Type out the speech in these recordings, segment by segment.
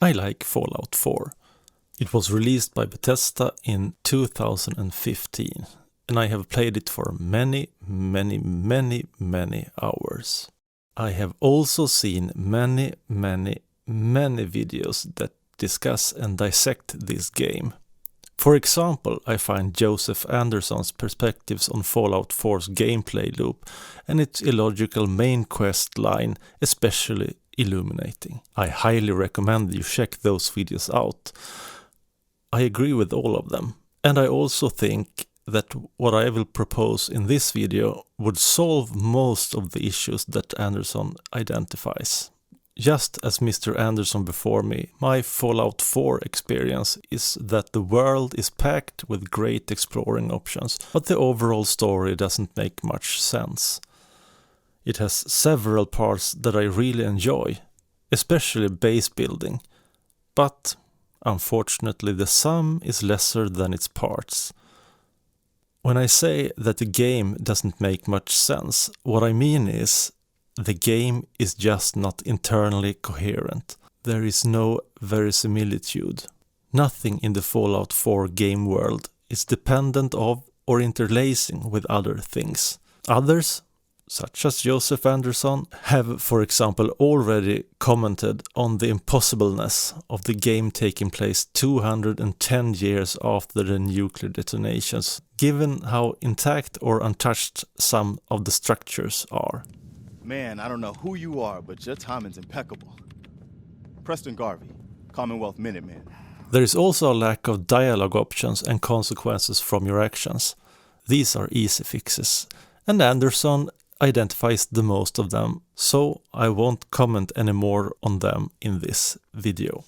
I like Fallout 4. It was released by Bethesda in 2015, and I have played it for many hours. I have also seen many videos that discuss and dissect this game. For example, I find Joseph Anderson's perspectives on Fallout 4's gameplay loop and its illogical main quest line especially illuminating. I highly recommend you check those videos out. I agree with all of them, and I also think that what I will propose in this video would solve most of the issues that Anderson identifies. Just as Mr. Anderson before me, my Fallout 4 experience is that the world is packed with great exploring options, but the overall story doesn't make much sense. It has several parts that I really enjoy, especially base building, but unfortunately the sum is lesser than its parts. When I say that the game doesn't make much sense, what I mean is the game is just not internally coherent. There is no verisimilitude. Nothing in the Fallout 4 game world is dependent of or interlacing with other things. Others, such as Joseph Anderson, have, for example, already commented on the impossibleness of the game taking place 210 years after the nuclear detonations, given how intact or untouched some of the structures are. Man, I don't know who you are, but your timing's impeccable. Preston Garvey, Commonwealth Minuteman. There is also a lack of dialogue options and consequences from your actions. These are easy fixes, and Anderson identifies the most of them, so I won't comment any more on them in this video.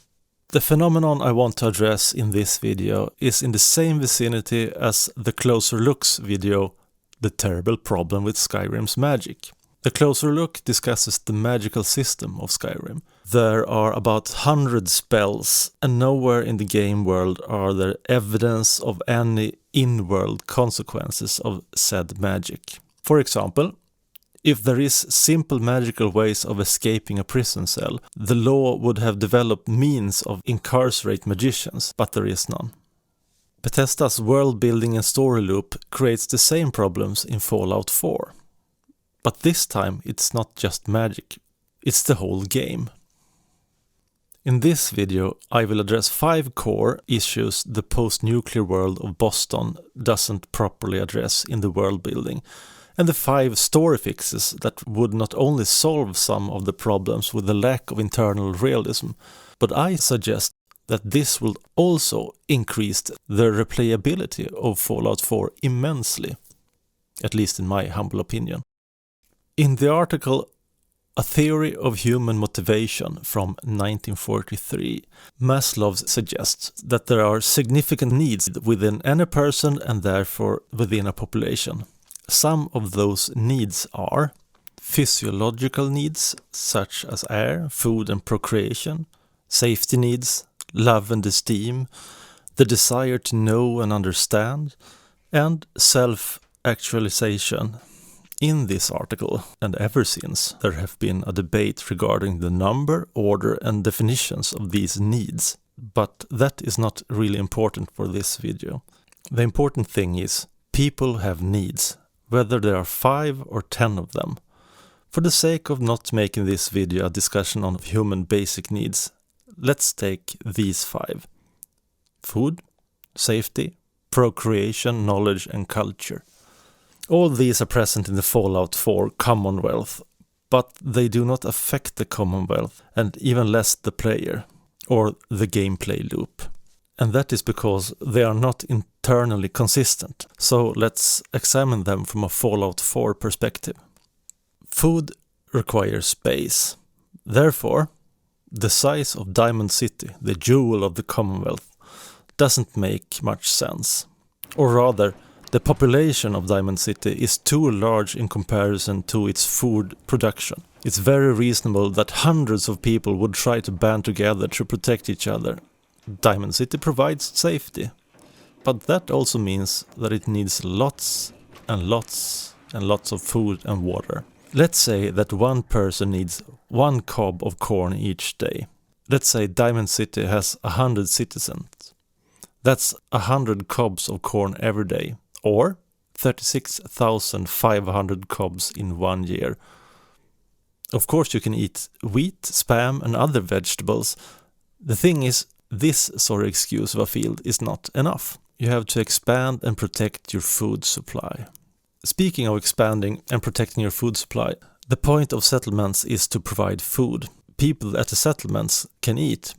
The phenomenon I want to address in this video is in the same vicinity as the Closer Looks video, The Terrible Problem with Skyrim's Magic. The Closer Look discusses the magical system of Skyrim. There are about 100 spells, and nowhere in the game world are there evidence of any in-world consequences of said magic. For example, if there is simple magical ways of escaping a prison cell, the law would have developed means of incarcerate magicians, but there is none. Bethesda's world building and story loop creates the same problems in Fallout 4. But this time it's not just magic, it's the whole game. In this video I will address 5 core issues the post-nuclear world of Boston doesn't properly address in the world building, and the 5 story fixes that would not only solve some of the problems with the lack of internal realism, but I suggest that this will also increase the replayability of Fallout 4 immensely, at least in my humble opinion. In the article A Theory of Human Motivation from 1943, Maslow suggests that there are significant needs within any person and therefore within a population. Some of those needs are physiological needs such as air, food and procreation, safety needs, love and esteem, the desire to know and understand, and self-actualization. In this article, and ever since, there have been a debate regarding the number, order and definitions of these needs, but that is not really important for this video. The important thing is, people have needs, whether there are 5 or 10 of them. For the sake of not making this video a discussion on human basic needs, let's take these 5. Food, safety, procreation, knowledge and culture. All these are present in the Fallout 4 Commonwealth, but they do not affect the Commonwealth, and even less the player, or the gameplay loop. And that is because they are not internally consistent, so let's examine them from a Fallout 4 perspective. Food requires space. Therefore, the size of Diamond City, the jewel of the Commonwealth, doesn't make much sense. Or rather, the population of Diamond City is too large in comparison to its food production. It's very reasonable that hundreds of people would try to band together to protect each other. Diamond City provides safety, but that also means that it needs lots and lots and lots of food and water. Let's say that one person needs 1 cob of corn each day. Let's say Diamond City has 100 citizens. That's 100 cobs of corn every day, or 36,500 cobs in 1 year. Of course you can eat wheat, spam and other vegetables. The thing is, this sorry excuse of a field is not enough. You have to expand and protect your food supply. Speaking of expanding and protecting your food supply, the point of settlements is to provide food. People at the settlements can eat,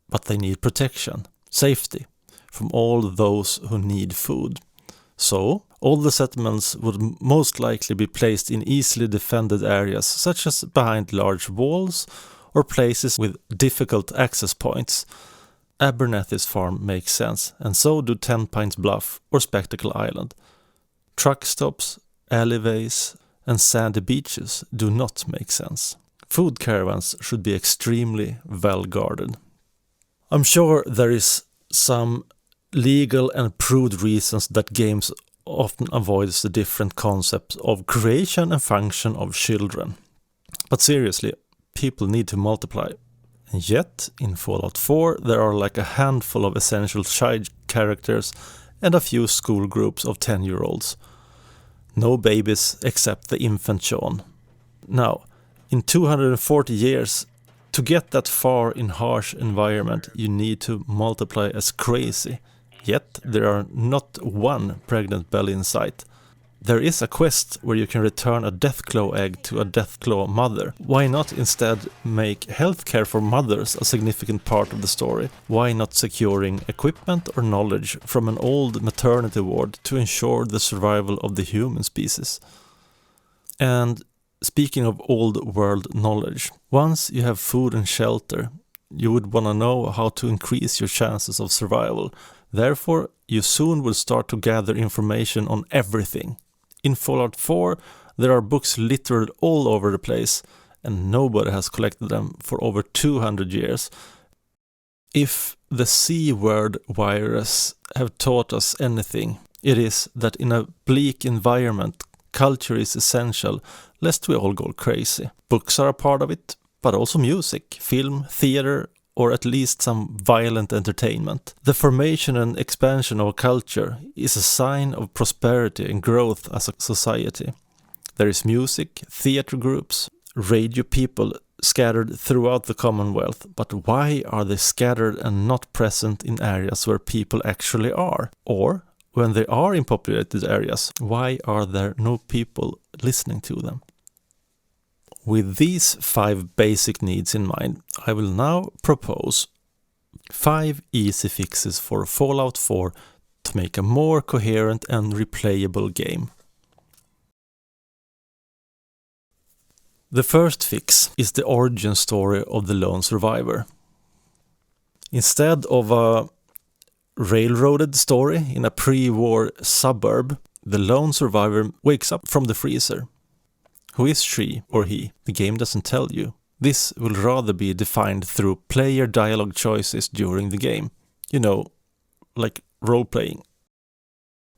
but they need protection, safety, from all those who need food. So, all the settlements would most likely be placed in easily defended areas, such as behind large walls or places with difficult access points. Abernethy's farm makes sense, and so do Ten Pines Bluff or Spectacle Island. Truck stops, alleyways, and sandy beaches do not make sense. Food caravans should be extremely well guarded. I'm sure there is some legal and proved reasons that games often avoids the different concepts of creation and function of children. But seriously, people need to multiply. And yet, in Fallout 4, there are like a handful of essential child characters and a few school groups of 10-year-olds. No babies except the infant Sean. Now, in 240 years, to get that far in harsh environment, you need to multiply as crazy. Yet, there are not one pregnant belly in sight. There is a quest where you can return a Deathclaw egg to a Deathclaw mother. Why not instead make healthcare for mothers a significant part of the story? Why not securing equipment or knowledge from an old maternity ward to ensure the survival of the human species? And speaking of old world knowledge, once you have food and shelter, you would want to know how to increase your chances of survival. Therefore, you soon will start to gather information on everything. In Fallout 4, there are books littered all over the place, and nobody has collected them for over 200 years. If the C-word virus have taught us anything, it is that in a bleak environment, culture is essential, lest we all go crazy. Books are a part of it, but also music, film, theater, or at least some violent entertainment. The formation and expansion of a culture is a sign of prosperity and growth as a society. There is music, theater groups, radio people scattered throughout the Commonwealth, but why are they scattered and not present in areas where people actually are? Or, when they are in populated areas, why are there no people listening to them? With these 5 basic needs in mind, I will now propose 5 easy fixes for Fallout 4 to make a more coherent and replayable game. The first fix is the origin story of the lone survivor. Instead of a railroaded story in a pre-war suburb, the lone survivor wakes up from the freezer. Who is she or he? The game doesn't tell you. This will rather be defined through player dialogue choices during the game. You know, like role-playing.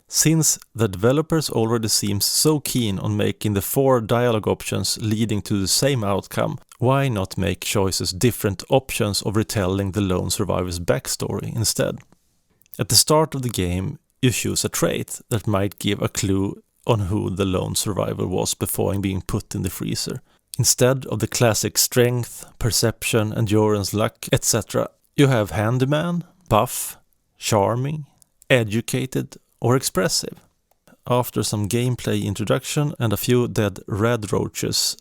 Since the developers already seem so keen on making the 4 dialogue options leading to the same outcome, why not make choices different options of retelling the lone survivor's backstory instead? At the start of the game, you choose a trait that might give a clue on who the lone survivor was before being put in the freezer. Instead of the classic strength, perception, endurance, luck, etc., you have handyman, buff, charming, educated, or expressive. After some gameplay introduction and a few dead red roaches,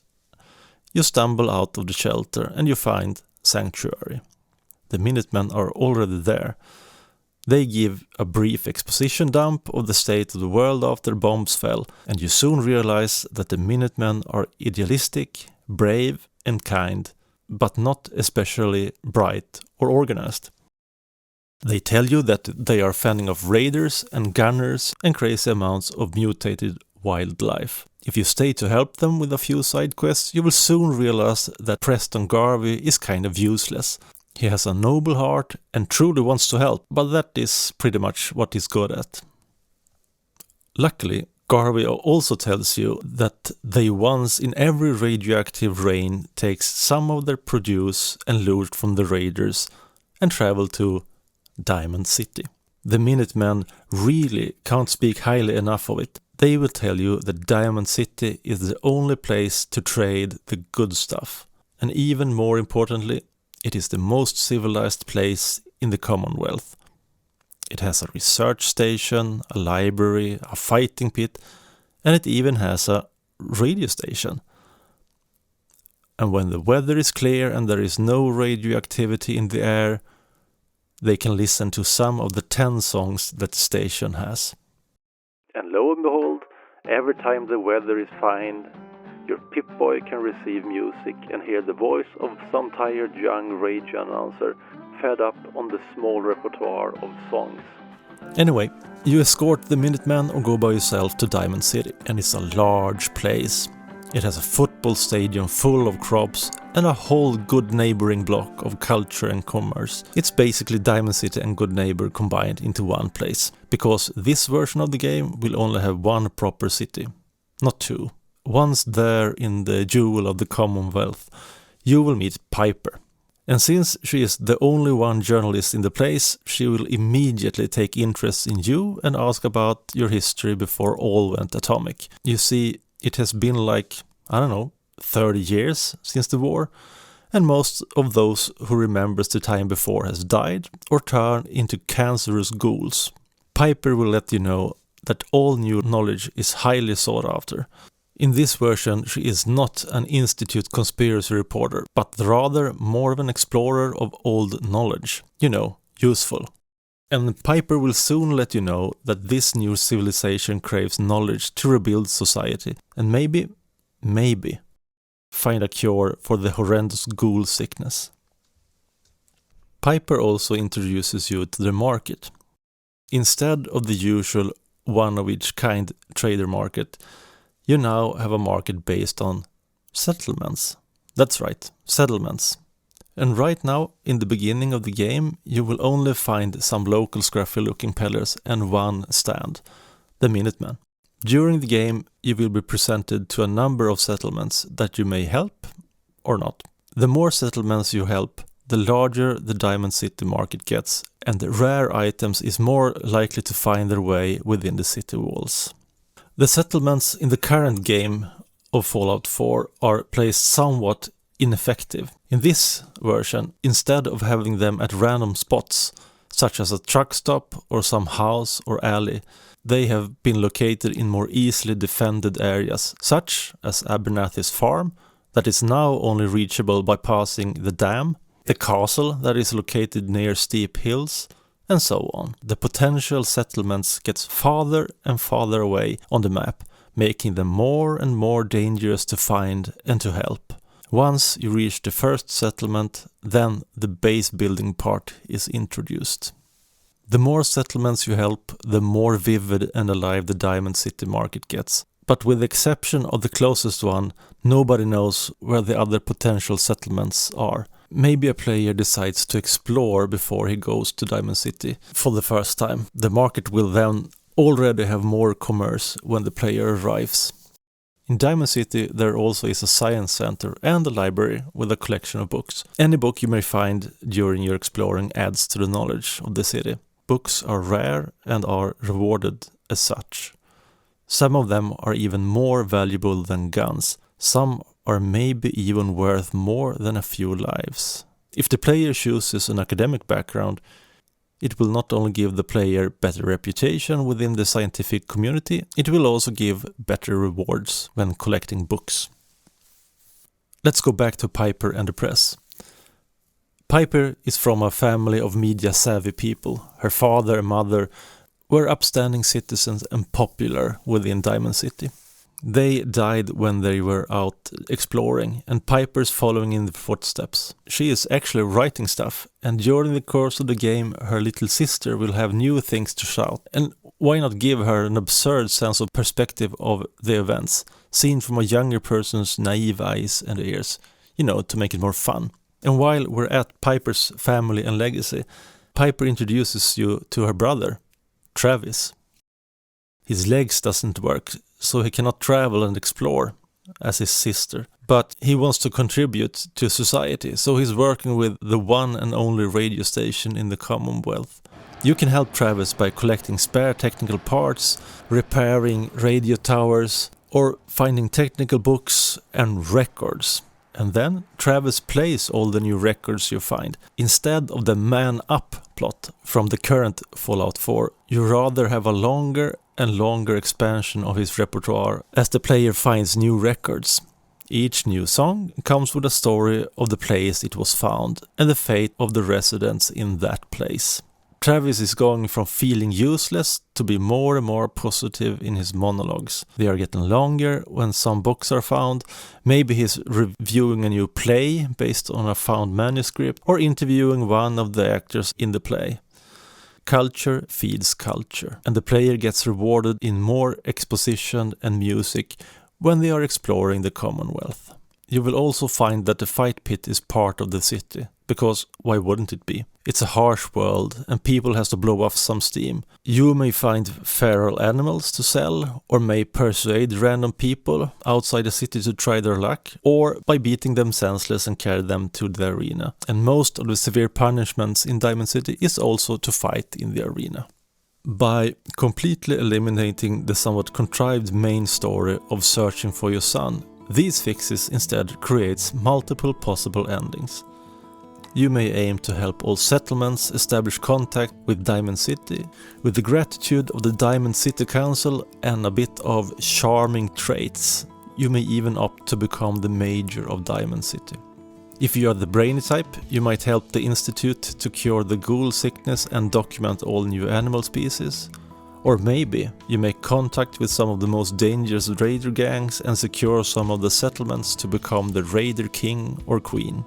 you stumble out of the shelter and you find Sanctuary. The Minutemen are already there. They give a brief exposition dump of the state of the world after bombs fell, and you soon realize that the Minutemen are idealistic, brave, and kind, but not especially bright or organized. They tell you that they are fending off raiders and gunners and crazy amounts of mutated wildlife. If you stay to help them with a few side quests, you will soon realize that Preston Garvey is kind of useless. He has a noble heart and truly wants to help, but that is pretty much what he's good at. Luckily, Garvey also tells you that they once in every radioactive rain takes some of their produce and loot from the raiders and travel to Diamond City. The Minutemen really can't speak highly enough of it. They will tell you that Diamond City is the only place to trade the good stuff. And even more importantly, it is the most civilized place in the Commonwealth. It has a research station, a library, a fighting pit, and it even has a radio station. And when the weather is clear and there is no radioactivity in the air, they can listen to some of the 10 songs that the station has. And lo and behold, every time the weather is fine, your Pip-Boy can receive music and hear the voice of some tired young radio announcer fed up on the small repertoire of songs. Anyway, you escort the Minutemen or go by yourself to Diamond City, and it's a large place. It has a football stadium full of crops and a whole Good Neighboring block of culture and commerce. It's basically Diamond City and Good Neighbor combined into one place, because this version of the game will only have one proper city, not two. Once there in the jewel of the Commonwealth, you will meet Piper. And since she is the only one journalist in the place, she will immediately take interest in you and ask about your history before all went atomic. You see, it has been like, 30 years since the war, and most of those who remembers the time before has died or turned into cancerous ghouls. Piper will let you know that all new knowledge is highly sought after. In this version, she is not an Institute conspiracy reporter, but rather more of an explorer of old knowledge. Useful. And Piper will soon let you know that this new civilization craves knowledge to rebuild society, and maybe, find a cure for the horrendous ghoul sickness. Piper also introduces you to the market. Instead of the usual one-of-each-kind trader market, you now have a market based on settlements. That's right, settlements. And right now, in the beginning of the game, you will only find some local scruffy-looking peddlers and one stand, the Minutemen. During the game, you will be presented to a number of settlements that you may help or not. The more settlements you help, the larger the Diamond City market gets, and the rare items is more likely to find their way within the city walls. The settlements in the current game of Fallout 4 are placed somewhat ineffective. In this version, instead of having them at random spots, such as a truck stop or some house or alley, they have been located in more easily defended areas, such as Abernathy's farm, that is now only reachable by passing the dam, the castle that is located near steep hills, and so on. The potential settlements gets farther and farther away on the map, making them more and more dangerous to find and to help. Once you reach the first settlement, then the base building part is introduced. The more settlements you help, the more vivid and alive the Diamond City market gets. But with the exception of the closest one, nobody knows where the other potential settlements are. Maybe a player decides to explore before he goes to Diamond City for the first time. The market will then already have more commerce when the player arrives. In Diamond City there also is a science center and a library with a collection of books. Any book you may find during your exploring adds to the knowledge of the city. Books are rare and are rewarded as such. Some of them are even more valuable than guns. Some are maybe even worth more than a few lives. If the player chooses an academic background, it will not only give the player better reputation within the scientific community, it will also give better rewards when collecting books. Let's go back to Piper and the press. Piper is from a family of media-savvy people. Her father and mother were upstanding citizens and popular within Diamond City. They died when they were out exploring, and Piper's following in the footsteps. She is actually writing stuff, and during the course of the game, her little sister will have new things to shout. And why not give her an absurd sense of perspective of the events, seen from a younger person's naive eyes and ears, to make it more fun. And while we're at Piper's family and legacy, Piper introduces you to her brother, Travis. His legs doesn't work, so he cannot travel and explore as his sister. But he wants to contribute to society, so he's working with the one and only radio station in the Commonwealth. You can help Travis by collecting spare technical parts, repairing radio towers, or finding technical books and records. And then Travis plays all the new records you find. Instead of the man up plot from the current Fallout 4, you rather have a longer and longer expansion of his repertoire as the player finds new records. Each new song comes with a story of the place it was found and the fate of the residents in that place. Travis is going from feeling useless to be more and more positive in his monologues. They are getting longer when some books are found. Maybe he's reviewing a new play based on a found manuscript or interviewing one of the actors in the play. Culture feeds culture, and the player gets rewarded in more exposition and music when they are exploring the Commonwealth. You will also find that the fight pit is part of the city, because why wouldn't it be? It's a harsh world and people has to blow off some steam. You may find feral animals to sell, or may persuade random people outside the city to try their luck, or by beating them senseless and carry them to the arena. And most of the severe punishments in Diamond City is also to fight in the arena. By completely eliminating the somewhat contrived main story of searching for your son, these fixes instead creates multiple possible endings. You may aim to help all settlements establish contact with Diamond City, with the gratitude of the Diamond City Council and a bit of charming traits. You may even opt to become the mayor of Diamond City. If you are the brainy type, you might help the Institute to cure the ghoul sickness and document all new animal species. Or maybe you make contact with some of the most dangerous raider gangs and secure some of the settlements to become the raider king or queen.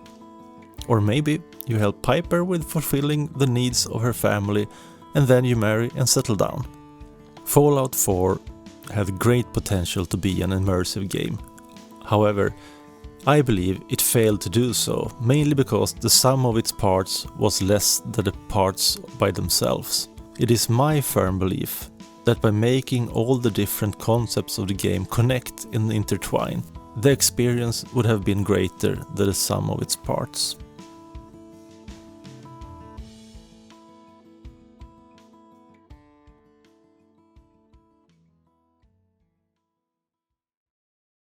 Or maybe you help Piper with fulfilling the needs of her family and then you marry and settle down. Fallout 4 had great potential to be an immersive game. However, I believe it failed to do so, mainly because the sum of its parts was less than the parts by themselves. It is my firm belief that by making all the different concepts of the game connect and intertwine, the experience would have been greater than the sum of its parts.